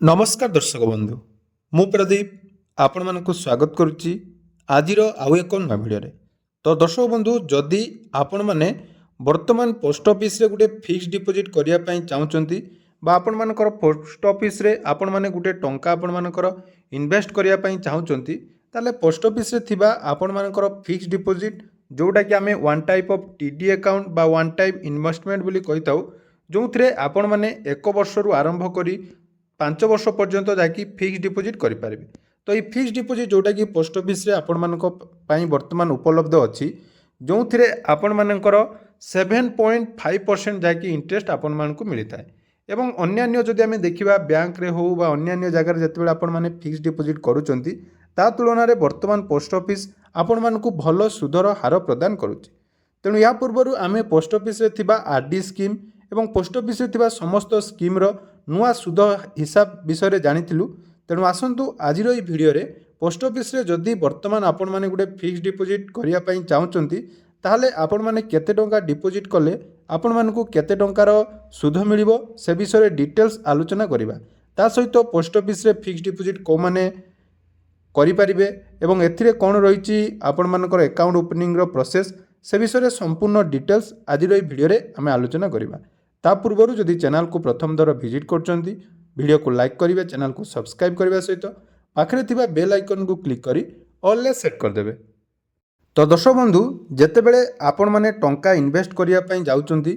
नमस्कार दर्शक बंधु मु प्रदीप आपण मानक स्वागत करुच्ची आजिर आउ एक नुआ भिडियो तो दर्शक बंधु जदि आपण मैंने वर्तमान पोस्ट ऑफिस रे गोटे फिक्स डिपोजिट करने चाहते आपण मानकर पोस्ट ऑफिस रे आपण माने गोटे टंका आपण मानकर इन्वेस्ट करने चाहते ताले पोस्ट ऑफिस रे थिबा आपण मानकर फिक्स डिपोजिट जोटा कि आमे one type of TD account बा वन टाइप इन्वेस्टमेंट बोली कहिताउ जो थे आपण माने एक वर्ष रु आरंभ करी 5 वर्ष पर्यंत जाकि फिक्स डिपोजिट करें। तो ये फिक्स डिपोजिट जोटा कि पोस्ट ऑफिस रे आपण मानक पई वर्तमान उपलब्ध अच्छी जो थे आपण मानकर 7.5% जाकि इंटरेस्ट आपण मानक मिलता है। एवं अन्यान्य जदि आम देखा बैंक रे हो बा अन्यान्य जगार जिते आपण माने फिक्स डिपोजिट करूचंती ता तुलन में वर्तमान पोस्ट ऑफिस आपण मानक भल सुधर हार प्रदान करुच्ची। तेणु या पूर्व आम पोस्ट ऑफिस रे थिबा आरडी स्कीम एवं पोस्ट ऑफिस रे थिबा समस्त स्कीम रो नुआ सुध हिसाब विषय जानिथिलु। तेणु आसंतु आजिर ई भिडियो रे पोस्ट ऑफिस रे जदि वर्तमान आपण माने गुटे फिक्स डिपोजिट करिया पई चाहुचंती ताहले आपण माने केते टंका डिपोजिट कले आपण मानकु केते टंकार सुध मिलिबो से विषय डिटेल्स आलोचना करिबा। ता सहित पोस्ट ऑफिस रे फिक्स डिपोजिट को माने करि परिबे एवं एथिरे कोन रहिछि आपण मानकर अकाउंट ओपनिंग रो प्रोसेस से विषय संपूर्ण डिटेल्स आजिर ई भिडियो रे आमे आलोचना करिबा। ता पूर्व जदि चैनल को प्रथम दर विजिट करछंती वीडियो को लाइक करेंगे, चैनल को सब्सक्राइब करने सहित पाखरे थिबा बेल आइकन को क्लिक करी ऑल ले सेट कर देबे। तो दर्शक बंधु जेते बेले आपण माने टंका इन्वेस्ट करिया पई जाउचंती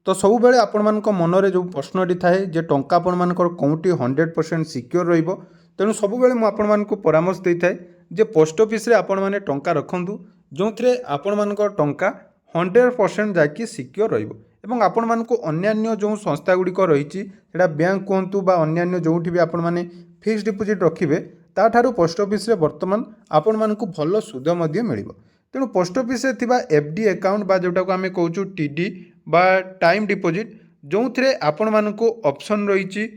तो सब बेले आपण मानक मन रे जो प्रश्नटी थाए जे टंका आपण मानकर कोउटी 100% सिक्योर रहिबो। तेणु सब बेले मु आपण मानक परामर्श देई थाए जे पोस्ट ऑफिस रे आपण माने टंका रखंतु जोंथरे आपण मानकर टंका 100% जाकी सिक्योर रहिबो। एवं आपण मानक अन्यान्य जो संस्था गुड़िक रही बैंक कहतु बा अन्यान्य जो भी आपण माने फिक्स डिपोजिट रखिए ताठारू पोस्ट ऑफिस रे वर्तमान आपण मानक भल सुध मिलिबो। तेणु पोस्ट ऑफिस रे थिबा एफडी अकाउंट बा जोटा को आमे कहूँ टीडी बा टाइम डिपोजिट जो थे आपण मानक ऑप्शन रही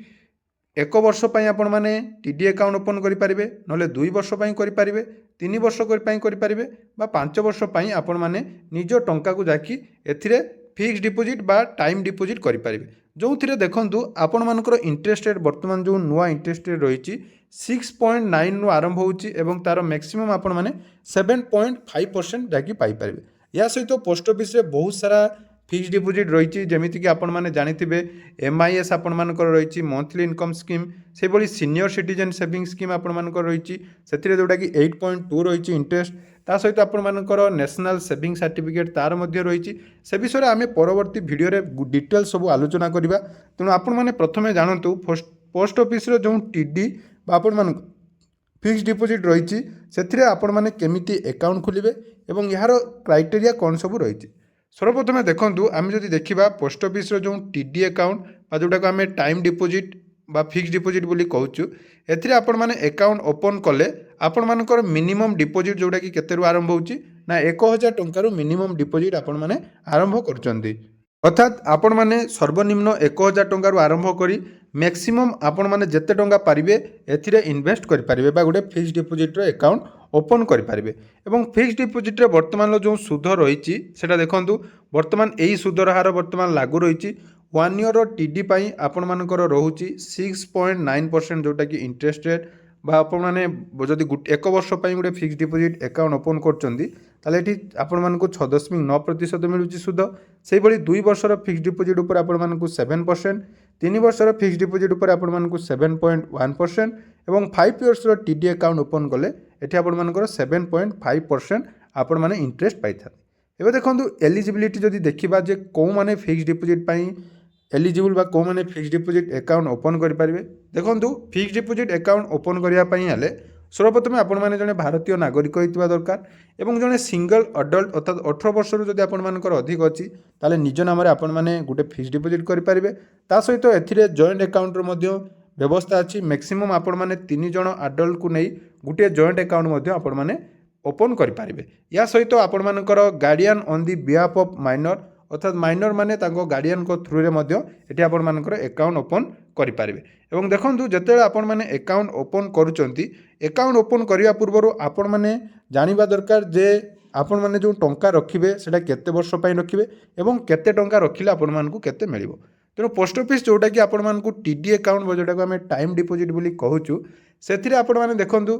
एक वर्ष पई आपण माने टीडी अकाउंट ओपन करि परिबे नले 2 वर्ष पई करि परिबे 3 वर्ष पई करि परिबे बा 5 वर्ष पई आपण माने निज टंका को जाकी एथिरे फिक्स डिपोजिट बा टाइम डिपोजिट करि परिबे। जो थिरे देखंतु आपण मानकर इंटरेस्ट रेट वर्तमान जो नुआ इंटरेस्ट रेट रही 6.9 नु आरंभ होउची एवं तार मैक्सिमम आपण माने 7.5% जाकी पाई परिबे। या सहित पोस्ट ऑफिस रे बहुत सारा फिक्स डिपोजिट रही जमीती कि आपण माने जानिथिबे एमआईएस आपण मानकर रही मंथली इनकम स्कीम से बड़ी सीनियर सिटीजन सेविंग स्कीम आपण मानकर रही से जोटा कि 8.2 रही इंटरेस्ट ता सहित आपण मानकर नेशनल सेविंग सर्टिफिकेट तार मध्य रही से विषय आम परवर्ती भिडियो रे डिटेल सब आलोचना करबा। तेणु आपण माने प्रथमे जानतु पोस्ट ऑफिस रो जो टीडी बा आपण मान फिक्स डिपोजिट रही से आपण माने केमिति अकाउंट खोलिबे एवं यार क्राइटेरिया कौन सब रही। सर्वप्रथमे देखंतु आम जदि देखिबा पोस्ट ऑफिस रो जो टीडी अकाउंट बा जोटा को आम टाइम डिपोजिट बा फिक्स डिपोजिट बोली कहूँ एथिरे आपण माने अकाउंट ओपन कले आपण मानकर मिनिमम डिपोजिट जोटा कि केते रु आरंभ होउची ना 1000 टंका रु मिनिमम डिपोजिट आपण माने आरंभ करचंती। अर्थात आपण माने सर्वनिम्न 1000 टंका रु आरंभ करी मैक्सिमम आपण माने जेते टंका पारिबे एथिरे इन्वेस्ट करि पारिबे बा गोटे फिक्स डिपोजिट रो अकाउंट ओपन करि पारिबे। एवं फिक्स डिपोजिट रे वर्तमान जो सुध रही सेटा देखंतु वर्तमान एई सुधर हार वर्तमान लागू रही 1 ईयर टीडी पाई आपण मानकर रोची 6.9% जोटा कि इंटरेस्ट रेट बा आपण माने जदि एक वर्ष पई गोटे फिक्स डिपोजिट अकाउंट ओपन करचंती ताले एठी आपण मानकु 6.9% मिलुची सुध। सेही बळी 2 वर्षर फिक्स डिपोजिट ऊपर आपण मानकु 7%, 3 वर्षर फिक्स डिपोजिट ऊपर आपण मानकु 7.1% एवं 5 इयर्स रो टीडी अकाउंट ओपन कले एठी आपण मानकर 7.5% आपण माने इंटरेस्ट पाई था। एबे देखंतु एलिजिबिलिटी जदि देखिबा जे को माने फिक्स डिपोजिट पाई एलिजिबल बा को माने फिक्स डिपोजिट अकाउंट ओपन करि परिबे। देखंतु फिक्स डिपोजिट अकाउंट ओपन करिया पई हेले सर्वप्रथम आपण माने जने भारतीय नागरिक होइतिबा दरकार एवं जने सिंगल अडल्ट अर्थात 18 वर्ष रु जदि आपण मानकर अधिक अछि ताले निज नाम रे आपण माने गुटे फिक्स डिपोजिट करि परिबे। ता सहित एथिरे जॉइंट अकाउंट रो मध्य व्यवस्था अछि मैक्सिमम आपण माने 3 जण अडल्ट को नै गुटे जॉइंट अकाउंट मध्य आपण माने ओपन करि परिबे। या सहित आपण मानकर guardian on the behalf of minor अर्थात माइनर माने तांको गार्डियन को थ्रू रे मध्य एठी आपण मानकर अकाउंट ओपन करि पारिबे। एवं देखंतु जतेले आपण माने अकाउंट ओपन करूचंती अकाउंट ओपन करिया पूर्वरु आपण माने जानिबा दरकार जे आपण माने जो टंका रखिबे सेटा केते वर्ष पई रखिबे एवं केते टंका रखिले आपण मानकु केते मिलिबो। ତେଣୁ ପୋଷ୍ଟ ଅଫିସ୍ ଯେଉଁଟାକି ଆପଣମାନଙ୍କୁ TD ଆକାଉଣ୍ଟ ଯେଉଁଟାକୁ ଆମେ ଟାଇମ୍ ଡିପୋଜିଟ୍ ବୋଲି କହୁଛୁ, ସେଥିରେ ଆପଣମାନେ ଦେଖନ୍ତୁ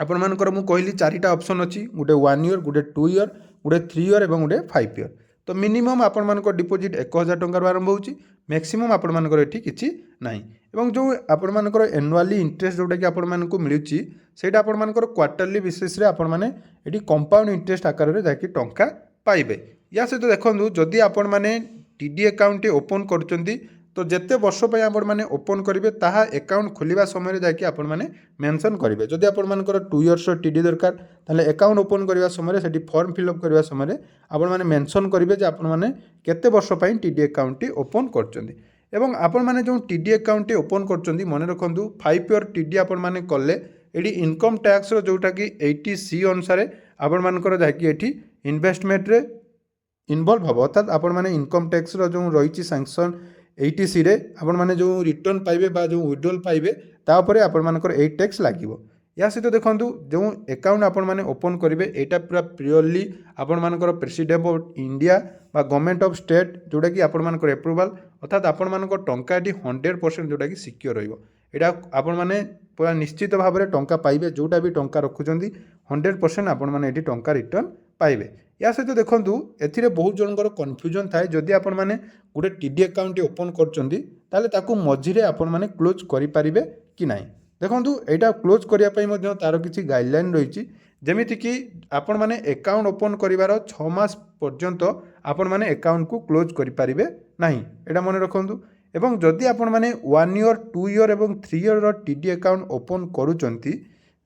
ଆପଣମାନଙ୍କର ମୁଁ କହିଲି 4ଟା ଅପସନ୍ ଅଛି, ଗୋଟେ 1 ଇୟର୍, ଗୋଟେ 2 ଇୟର୍, ଗୋଟେ 3 ଇୟର୍ ଏବଂ ଗୋଟେ 5 ଇୟର୍। ତ ମିନିମମ୍ ଆପଣମାନଙ୍କ ଡିପୋଜିଟ୍ 1000 ଟଙ୍କାରୁ ଆରମ୍ଭ ହେଉଛି, ମ୍ୟାକ୍ସିମମ୍ ଆପଣମାନଙ୍କର ଏଠି କିଛି ନାହିଁ। ଏବଂ ଯେଉଁ ଆପଣମାନଙ୍କର ଆନୁଆଲି ଇଣ୍ଟରେଷ୍ଟ ଯେଉଁଟାକି ଆପଣମାନଙ୍କୁ ମିଳୁଛି, ସେଇଟା ଆପଣମାନଙ୍କର କ୍ୱାର୍ଟରଲି ବେସିସ୍ରେ ଆପଣମାନେ ଏଠି କମ୍ପାଉଣ୍ଡ ଇଣ୍ଟରେଷ୍ଟ ଆକାରରେ ଯାଇକି ଟଙ୍କା ପାଇବେ। ୟା ସହିତ ଦେଖନ୍ତୁ ଯଦି ଆପଣମାନେ TD ଆକାଉଣ୍ଟଟି ଓପନ୍ କରୁଛନ୍ତି, ତ ଯେତେ ବର୍ଷ ପାଇଁ ଆପଣମାନେ ଓପନ୍ କରିବେ ତାହା ଆକାଉଣ୍ଟ ଖୋଲିବା ସମୟରେ ଯାଇକି ଆପଣମାନେ ମେନସନ୍ କରିବେ। ଯଦି ଆପଣମାନଙ୍କର 2 ଇୟର୍ସର TD ଦରକାର, ତାହେଲେ ଆକାଉଣ୍ଟ ଓପନ୍ କରିବା ସମୟରେ ସେଠି ଫର୍ମ ଫିଲ୍ଅପ୍ କରିବା ସମୟରେ ଆପଣମାନେ ମେନସନ୍ କରିବେ ଯେ ଆପଣମାନେ କେତେ ବର୍ଷ ପାଇଁ TD ଆକାଉଣ୍ଟଟି ଓପନ୍ କରୁଛନ୍ତି। ଏବଂ ଆପଣମାନେ ଯେଉଁ TD ଆକାଉଣ୍ଟଟି ଓପନ୍ କରୁଛନ୍ତି, ମନେ ରଖନ୍ତୁ 5 ଇୟର୍ TD ଆପଣମାନେ କଲେ ଏଠି ଇନକମ୍ ଟ୍ୟାକ୍ସର ଯେଉଁଟାକି 80C ଅନୁସାରେ ଆପଣମାନଙ୍କର ଯାଇକି ଏଠି ଇନଭେଷ୍ଟମେଣ୍ଟରେ ଇନଭଲ୍ଭ ହେବ। ଅର୍ଥାତ୍ ଆପଣମାନେ ଇନକମ୍ ଟ୍ୟାକ୍ସର ଯେଉଁ ରହିଛି ସାଙ୍କସନ୍ 80Cରେ ଆପଣମାନେ ଯେଉଁ ରିଟର୍ଣ୍ଣ ପାଇବେ ବା ଯେଉଁ ୱିଡ୍ରଲ୍ ପାଇବେ ତା ଉପରେ ଆପଣମାନଙ୍କର 8 ଟ୍ୟାକ୍ସ ଲାଗିବ। ଏହା ସହିତ ଦେଖନ୍ତୁ ଯେଉଁ ଆକାଉଣ୍ଟ ଆପଣମାନେ ଓପନ୍ କରିବେ ଏଇଟା ପୁରା ପିଓରଲି ଆପଣମାନଙ୍କର ପ୍ରେସିଡେଣ୍ଟ ଅଫ୍ ଇଣ୍ଡିଆ ବା ଗଭର୍ଣ୍ଣମେଣ୍ଟ ଅଫ୍ ଷ୍ଟେଟ୍ ଯେଉଁଟାକି ଆପଣମାନଙ୍କର ଆପ୍ରୁଭାଲ୍, ଅର୍ଥାତ୍ ଆପଣମାନଙ୍କ ଟଙ୍କା ଏଠି 100% ଯେଉଁଟାକି ସିକ୍ୟୁର ରହିବ। ଏଇଟା ଆପଣମାନେ ପୁରା ନିଶ୍ଚିତ ଭାବରେ ଟଙ୍କା ପାଇବେ, ଯେଉଁଟା ବି ଟଙ୍କା ରଖୁଛନ୍ତି 100% ଆପଣମାନେ ଏଠି ଟଙ୍କା ରିଟର୍ଣ୍ଣ ପାଇବେ। ଏହା ସହିତ ଦେଖନ୍ତୁ ଏଥିରେ ବହୁତ ଜଣଙ୍କର କନଫ୍ୟୁଜନ୍ ଥାଏ, ଯଦି ଆପଣମାନେ ଗୋଟେ TD ଆକାଉଣ୍ଟଟି ଓପନ୍ କରୁଛନ୍ତି ତାହେଲେ ତାକୁ ମଝିରେ ଆପଣମାନେ କ୍ଲୋଜ୍ କରିପାରିବେ କି ନାହିଁ। ଦେଖନ୍ତୁ ଏଇଟା କ୍ଲୋଜ୍ କରିବା ପାଇଁ ମଧ୍ୟ ତା'ର କିଛି ଗାଇଡ଼ଲାଇନ୍ ରହିଛି, ଯେମିତିକି ଆପଣମାନେ ଆକାଉଣ୍ଟ ଓପନ୍ କରିବାର 6 ମାସ ପର୍ଯ୍ୟନ୍ତ ଆପଣମାନେ ଆକାଉଣ୍ଟକୁ କ୍ଲୋଜ୍ କରିପାରିବେ ନାହିଁ, ଏଇଟା ମନେ ରଖନ୍ତୁ। ଏବଂ ଯଦି ଆପଣମାନେ 1 ଇୟର୍, 2 ଇୟର୍ ଏବଂ 3 ଇୟର୍ର TD ଆକାଉଣ୍ଟ ଓପନ୍ କରୁଛନ୍ତି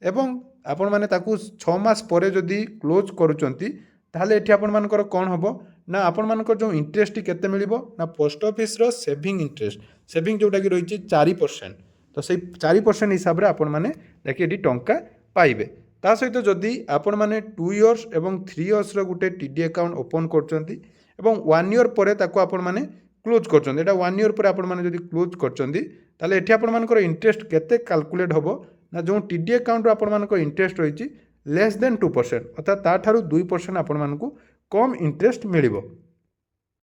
ଏବଂ ଆପଣମାନେ ତାକୁ 6 ମାସ ପରେ ଯଦି କ୍ଲୋଜ୍ କରୁଛନ୍ତି, ତାହେଲେ ଏଠି ଆପଣମାନଙ୍କର କ'ଣ ହେବ ନା ଆପଣମାନଙ୍କର ଯେଉଁ ଇଣ୍ଟରେଷ୍ଟଟି କେତେ ମିଳିବ ନା ପୋଷ୍ଟ ଅଫିସ୍ର ସେଭିଂ ଇଣ୍ଟରେଷ୍ଟ, ସେଭିଂ ଯେଉଁଟାକି ରହିଛି 4%, ତ ସେଇ 4% ହିସାବରେ ଆପଣମାନେ ଯାଇକି ଏଠି ଟଙ୍କା ପାଇବେ। ତା ସହିତ ଯଦି ଆପଣମାନେ 2 ଇୟର୍ସ ଏବଂ 3 ଇୟର୍ସର ଗୋଟେ TD ଆକାଉଣ୍ଟ ଓପନ୍ କରୁଛନ୍ତି ଏବଂ 1 ଇୟର୍ ପରେ ତାକୁ ଆପଣମାନେ କ୍ଲୋଜ୍ କରୁଛନ୍ତି, ଏଇଟା 1 ଇୟର୍ ପରେ ଆପଣମାନେ ଯଦି କ୍ଲୋଜ୍ କରୁଛନ୍ତି, ତାହେଲେ ଏଠି ଆପଣମାନଙ୍କର ଇଣ୍ଟରେଷ୍ଟ କେତେ କାଲକୁଲେଟ୍ ହେବ ନା ଯେଉଁ TD ଆକାଉଣ୍ଟର ଆପଣମାନଙ୍କର ଇଣ୍ଟରେଷ୍ଟ ରହିଛି ଲେସ୍ ଦେନ୍ 2%, ଅର୍ଥାତ୍ ତାଠାରୁ 2% ଆପଣମାନଙ୍କୁ କମ୍ ଇଣ୍ଟରେଷ୍ଟ ମିଳିବ।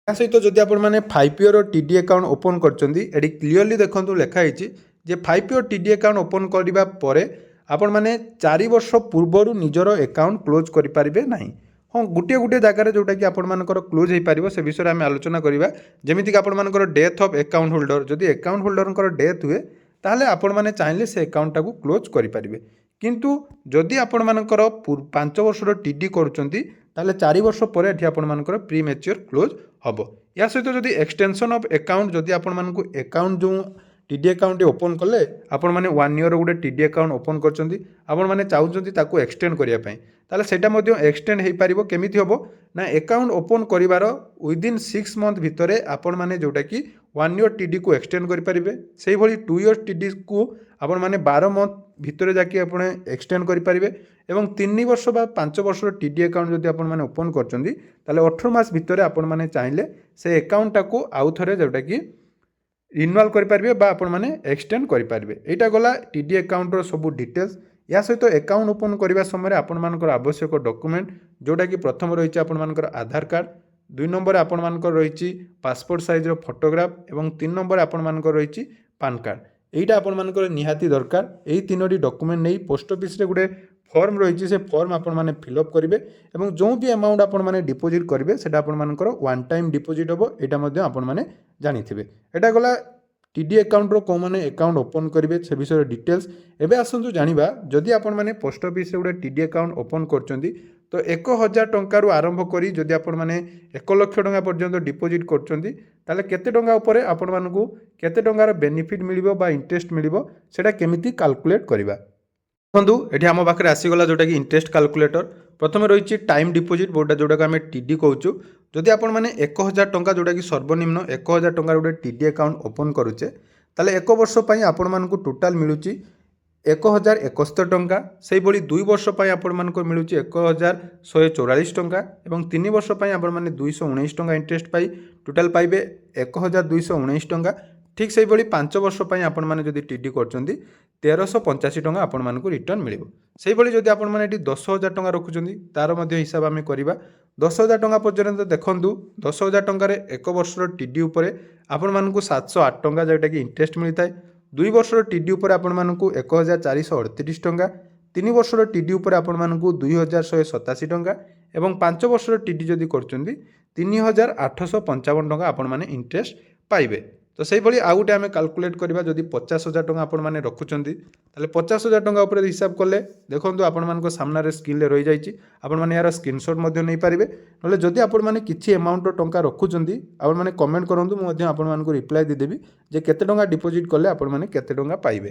ତା ସହିତ ଯଦି ଆପଣମାନେ 5 ଇୟର୍ର TD ଆକାଉଣ୍ଟ ଓପନ୍ କରିଛନ୍ତି, ଏଠି କ୍ଲିଅରଲି ଦେଖନ୍ତୁ ଲେଖା ହେଇଛି ଯେ 5 ଇୟର୍ TD ଆକାଉଣ୍ଟ ଓପନ୍ କରିବା ପରେ ଆପଣମାନେ 4 ବର୍ଷ ପୂର୍ବରୁ ନିଜର ଆକାଉଣ୍ଟ କ୍ଲୋଜ୍ କରିପାରିବେ ନାହିଁ। ହଁ, ଗୋଟିଏ ଜାଗାରେ ଯେଉଁଟାକି ଆପଣମାନଙ୍କର କ୍ଲୋଜ୍ ହୋଇପାରିବ ସେ ବିଷୟରେ ଆମେ ଆଲୋଚନା କରିବା। ଯେମିତିକି ଆପଣମାନଙ୍କର ଡେଥ୍ ଅଫ୍ ଆକାଉଣ୍ଟ ହୋଲ୍ଡର, ଯଦି ଆକାଉଣ୍ଟ ହୋଲ୍ଡରଙ୍କର ଡେଥ୍ ହୁଏ ତାହେଲେ ଆପଣମାନେ ଚାହିଁଲେ ସେ ଆକାଉଣ୍ଟଟାକୁ କ୍ଲୋଜ୍ କରିପାରିବେ। କିନ୍ତୁ ଯଦି ଆପଣମାନଙ୍କର 5 ବର୍ଷର TD କରୁଛନ୍ତି ତାହେଲେ 4 ବର୍ଷ ପରେ ଏଠି ଆପଣମାନଙ୍କର ପ୍ରି ମ୍ୟାଚ୍ୟୁର୍ କ୍ଲୋଜ୍ ହେବ। ଏହା ସହିତ ଯଦି ଏକ୍ସଟେନସନ୍ ଅଫ୍ ଆକାଉଣ୍ଟ, ଯଦି ଆପଣମାନଙ୍କୁ ଆକାଉଣ୍ଟ ଯେଉଁ TD ଆକାଉଣ୍ଟଟି ଓପନ୍ କଲେ ଆପଣମାନେ 1 ଇୟର୍ର ଗୋଟେ TD ଆକାଉଣ୍ଟ ଓପନ୍ କରିଛନ୍ତି, ଆପଣମାନେ ଚାହୁଁଛନ୍ତି ତାକୁ ଏକ୍ସଟେଣ୍ଡ କରିବା ପାଇଁ, ତାହେଲେ ସେଇଟା ମଧ୍ୟ ଏକ୍ସଟେଣ୍ଡ ହୋଇପାରିବ। କେମିତି ହେବ ନା ଆକାଉଣ୍ଟ ଓପନ୍ କରିବାର ୱିଦିନ୍ 6 ମନ୍ଥ ଭିତରେ ଆପଣମାନେ ଯେଉଁଟାକି 1 ଇୟର୍ TDକୁ ଏକ୍ସଟେଣ୍ଡ କରିପାରିବେ, ସେଇଭଳି 2 ଇୟର୍ TDକୁ ଆପଣମାନେ 12 ମନ୍ଥ ଭିତରେ ଯାଇକି ଆପଣ ଏକ୍ସଟେଣ୍ଡ କରିପାରିବେ ଏବଂ 3 ବର୍ଷ ବା 5 ବର୍ଷର TD ଆକାଉଣ୍ଟ ଯଦି ଆପଣମାନେ ଓପନ୍ କରୁଛନ୍ତି ତାହେଲେ 18 ମାସ ଭିତରେ ଆପଣମାନେ ଚାହିଁଲେ ସେ ଆକାଉଣ୍ଟଟାକୁ ଆଉ ଥରେ ଯେଉଁଟାକି ରିନ୍ୟୁଆଲ୍ କରିପାରିବେ ବା ଆପଣମାନେ ଏକ୍ସଟେଣ୍ଡ କରିପାରିବେ। ଏଇଟା ଗଲା TD ଆକାଉଣ୍ଟର ସବୁ ଡିଟେଲ୍ସ। ଏହା ସହିତ ଆକାଉଣ୍ଟ ଓପନ୍ କରିବା ସମୟରେ ଆପଣମାନଙ୍କର ଆବଶ୍ୟକ ଡକୁମେଣ୍ଟ, ଯେଉଁଟାକି ପ୍ରଥମ ରହିଛି ଆପଣମାନଙ୍କର ଆଧାର କାର୍ଡ଼, 2 ନମ୍ବର ଆପଣମାନଙ୍କର ରହିଛି ପାସପୋର୍ଟ ସାଇଜ୍ର ଫଟୋଗ୍ରାଫ ଏବଂ 3 ନମ୍ବର ଆପଣମାନଙ୍କର ରହିଛି ପାନ୍ କାର୍ଡ଼। এইটা ଆପଣମାନଙ୍କର ନିହାତି ଦରକାର। ଏହି 3ଟି ଡକୁମେଣ୍ଟ ନେଇ ପୋଷ୍ଟ ଅଫିସରେ ଗୋଟେ ଫର୍ମ ରହିଛି, ସେ ଫର୍ମ ଆପଣମାନେ ଫିଲ୍ଅପ୍ କରିବେ ଏବଂ ଯେଉଁ ବି ଆମାଉଣ୍ଟ ଆପଣମାନେ ଡିପୋଜିଟ୍ କରିବେ ସେଇଟା ଆପଣମାନଙ୍କର ୱାନ୍ ଟାଇମ୍ ଡିପୋଜିଟ୍ ହେବ, ଏଇଟା ମଧ୍ୟ ଆପଣମାନେ ଜାଣିଥିବେ। ଏଇଟା ଗଲା TD ଆକାଉଣ୍ଟର କେଉଁମାନେ ଆକାଉଣ୍ଟ ଓପନ୍ କରିବେ ସେ ବିଷୟରେ ଡିଟେଲ୍ସ। ଏବେ ଆସନ୍ତୁ ଜାଣିବା, ଯଦି ଆପଣମାନେ ପୋଷ୍ଟ ଅଫିସରେ ଗୋଟେ TD ଆକାଉଣ୍ଟ ଓପନ୍ କରୁଛନ୍ତି ତ 1000 ଟଙ୍କାରୁ ଆରମ୍ଭ କରି ଯଦି ଆପଣମାନେ 1 ଲକ୍ଷ ଟଙ୍କା ପର୍ଯ୍ୟନ୍ତ ଡିପୋଜିଟ୍ କରୁଛନ୍ତି ତାହେଲେ କେତେ ଟଙ୍କା ଉପରେ ଆପଣମାନଙ୍କୁ କେତେ ଟଙ୍କାର ବେନିଫିଟ୍ ମିଳିବ ବା ଇଣ୍ଟରେଷ୍ଟ ମିଳିବ ସେଇଟା କେମିତି କାଲକୁଲେଟ୍ କରିବା। ଦେଖନ୍ତୁ ଏଠି ଆମ ପାଖରେ ଆସିଗଲା ଯେଉଁଟାକି ଇଣ୍ଟରେଷ୍ଟ କାଲକୁଲେଟର। ପ୍ରଥମେ ରହିଛି ଟାଇମ୍ ଡିପୋଜିଟ୍, ଯେଉଁଟାକୁ ଆମେ TD କହୁଛୁ। ଯଦି ଆପଣମାନେ 1000 ଟଙ୍କା ଯେଉଁଟାକି ସର୍ବନିମ୍ନ 1000 ଟଙ୍କାର ଗୋଟେ TD ଆକାଉଣ୍ଟ ଓପନ୍ କରୁଛେ, ତାହେଲେ 1 ବର୍ଷ ପାଇଁ ଆପଣମାନଙ୍କୁ ଟୋଟାଲ୍ ମିଳୁଛି 1071 ଟଙ୍କା। ସେଇଭଳି 2 ବର୍ଷ ପାଇଁ ଆପଣମାନଙ୍କୁ ମିଳୁଛି 1144 ଟଙ୍କା ଏବଂ 3 ବର୍ଷ ପାଇଁ ଆପଣମାନେ 219 ଟଙ୍କା ଇଣ୍ଟରେଷ୍ଟ ପାଇ ଟୋଟାଲ୍ ପାଇବେ 1219 ଟଙ୍କା। ठीक से भाई 5 वर्ष आपण मैंने जब टीडी कर 1385 टंका आपण मानक रिटर्न मिल से जब आपण मैंने 10,000 टंका रखुच्च तार हिसाब आम करवा 10,000 टंका पर्यटन देखूँ 10,000 टंकार एक वर्षर टीडी उपर आपण मानक 708 टंका जोटा कि इंटरेस्ट मिलता है 2 वर्षर टीडी उपर आपण मानक 1438 टंका 3 वर्षर टीडी उपर आपण मानक 2187 टंका एवं 5 वर्षर टीडी जदि कर 3,855 टंका आपण माने इंटरेस्ट पाइबे। तो से भाई आउ गए आम काल्कुलेट करवा जदि 50,000 टंका आपण मैंने रखुच्च 50,000 टंका उपर हिसाब कले देखो आपण मान सामने स्क्रीन रही जाइए आपण मैंने यार स्क्रीनशॉट नहीं पारे ना जदि आपण मैंने किसी अमाउंट टंका रखुच्च आपण मैंने कमेंट करूँ मुझे रिप्लाई देदेवी जे केते टंका डिपोजिट कले आपण मैंने केते टंका पाइबे।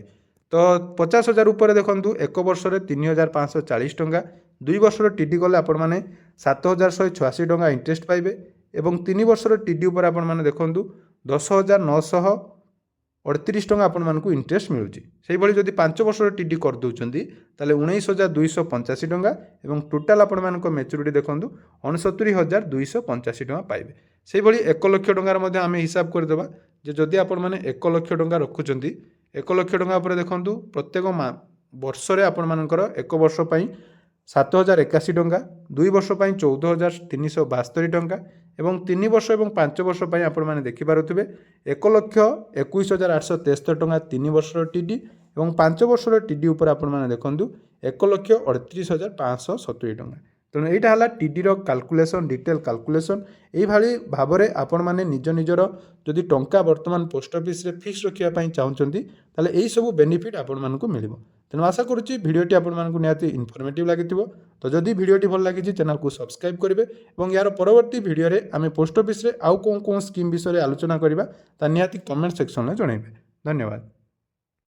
तो 50,000 उपर देखूँ एक वर्ष 3,540 टंका 2 वर्षर टीडी कले आपण मैंने 7,186 टंका इंटरेस्ट पाइबे एवं 3 वर्षर टीडी उपर आपण मैंने देखूँ 10,938 टंका आपण मानक इंटरेस्ट मिलूँ से भाई जब 5 वर्षर टीडी कर दौरान 19,285 टंका एवं टोटाल आपण मानक मैच्योरिटी देखूँ 69,285 टंका पाइबे। से भाई 1 लाख टंकार आम हिसाब करदे जदि आपण मैंने 1 लाख टंका रखुच्च 1 लाख टंका पर देखूँ प्रत्येक वर्ष आपण मानकर 1 वर्ष 7,081 टंका 2 वर्ष 14,372 टंका एवं 3 वर्ष और 5 वर्ष आपण मैंने देखिपे 1,21,873 टंका 3 वर्षर टीडी और 5 वर्षर टीडी उपर आपण मैंने देखूँ 1,38,570 टंका। तेणु यहाँ है टीडीर काल्कुलेसन डिटेल काल्कुलेसन यही भाव में आपण मैंने निज निजर जदि टंका बर्तमान पोस्ट ऑफिस रे फिक्स रखापी चाहते ताले यही सब बेनिफिट आपण मानक मिल। तेणु आशा करुच्ची भिडियोटी आपण मानक निहाती इनफॉर्मेटिव लगी। तो जदि भिडियोटी भल लगी चैनल को सब्सक्राइब करेंगे और यार परवर्ती भिडियो रे आम पोस्ट ऑफिस रे आउ कौन स्कीम विषय आलोचना करवा निहाती कमेंट सेक्शन में जनइबे। धन्यवाद।